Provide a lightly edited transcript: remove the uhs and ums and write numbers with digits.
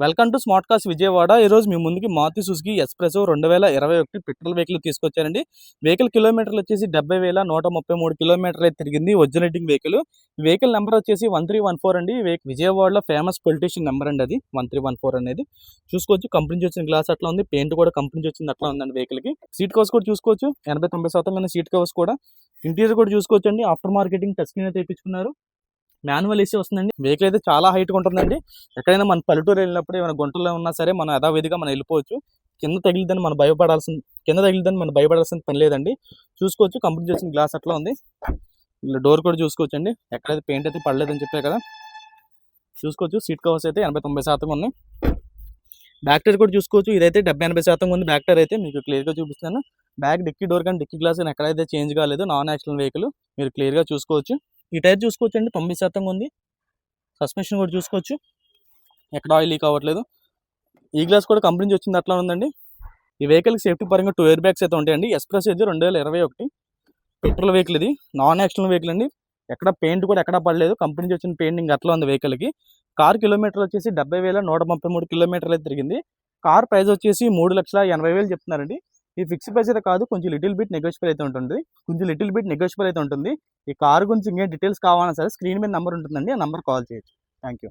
Welcome to smart cars Vijayawada. ఈరోజు మీ ముందుకి Maruti Suzuki Espresso 2021 petrol vehicle తీసుకొచ్చారండి. వెహికల్ కిలోమీటర్లు వచ్చేసి 70,133 కిలోమీటర్లు అయితే తిరిగింది. ఒరిజినేటింగ్ వెహికల్ నెంబర్ వచ్చేసి 1314 అండి. విజయవాడలో ఫేమస్ పొలిటీషియన్ నెంబర్ అండి అది 1314 అనేది. చూసుకోవచ్చు కంపెనీ నుంచి వచ్చిన గ్లాస్ అట్లా ఉంది, పెయింట్ కూడా కంపెనీ నుంచి వచ్చింది అట్లా ఉందండి. వెహికల్కి సీట్ కవర్స్ కూడా చూసుకోవచ్చు, 80-90% సీట్ కవర్స్ కూడా. ఇంటీరియర్ కూడా చూసుకోవచ్చు అండి, ఆఫ్టర్ మార్కెటింగ్ టచ్ స్క్రీన్ అయితే తెప్పించుకున్నారు. మాన్యువల్ ఏసీ వస్తుందండి. వెహికల్ అయితే చాలా హైట్గా ఉంటుందండి. ఎక్కడైనా మన పల్లెటూరు వెళ్ళినప్పుడు ఏమైనా గుంటల్లో ఉన్నా సరే మనం యథావిధిగా మనం వెళ్ళిపోవచ్చు. కింద తగిలిద్దని మనం భయపడాల్సిన పని లేదండి. చూసుకోవచ్చు కంపెనీ చేసిన గ్లాస్ అట్లా ఉంది. ఇలా డోర్ కూడా చూసుకోవచ్చు అండి, ఎక్కడైతే పెయింట్ అయితే పడలేదని చెప్పారు కదా. చూసుకోవచ్చు సీట్ కవర్స్ అయితే 80-90% ఉన్నాయి. బ్యాక్ టైర్ కూడా చూసుకోవచ్చు, ఇదైతే 70-80% ఉంది. బ్యాక్ టైర్ అయితే మీకు క్లియర్గా చూపిస్తాను. బ్యాక్ డిక్కీ డోర్ కానీ డిక్కీ గ్లాస్ కానీ ఎక్కడైతే చేంజ్ కాలేదు, నాన్ యాక్సిడెంట్ వెహికల్ మీరు క్లియర్గా చూసుకోవచ్చు. ఈ టైర్ చూసుకోవచ్చు అండి, 90% ఉంది. సస్పెన్షన్ కూడా చూసుకోవచ్చు, ఎక్కడ ఆయిల్ లీక్ అవ్వట్లేదు. ఈ గ్లాస్ కూడా కంపెనీ నుంచి వచ్చింది అట్లా ఉందండి. ఈ వెహికల్కి సేఫ్టీ పరంగా 2 ఎయిర్ బ్యాగ్స్ అయితే ఉంటాయండి. ఎస్ప్రెస్ ఇది 2021 పెట్రోల్ వెహికల్, ఇది నాన్ యాక్సిడెంట్ వెహికల్ అండి. ఎక్కడ పెయింట్ కూడా ఎక్కడ పడలేదు, కంపెనీ నుంచి వచ్చిన పెయింటింగ్ అట్లా ఉంది వెహికల్కి. కార్ కిలోమీటర్లు వచ్చేసి 70,133 కిలోమీటర్లు అయితే తిరిగింది. కార్ ప్రైస్ వచ్చేసి 3,80,000 చెప్తున్నారండి. ఈ ఫిక్స్ ప్రైస్ అయితే కాదు, కొంచెం లిటిల్ బిట్ నెగోషియబుల్ అయితే ఉంటుంది. ఈ కార్ గురించి ఇంకేం డీటెయిల్స్ కావాలన్నా సరే స్క్రీన్ మీద నెంబర్ ఉంటుందండి, ఆ నెంబర్ కాల్ చేయొచ్చు. Thank you.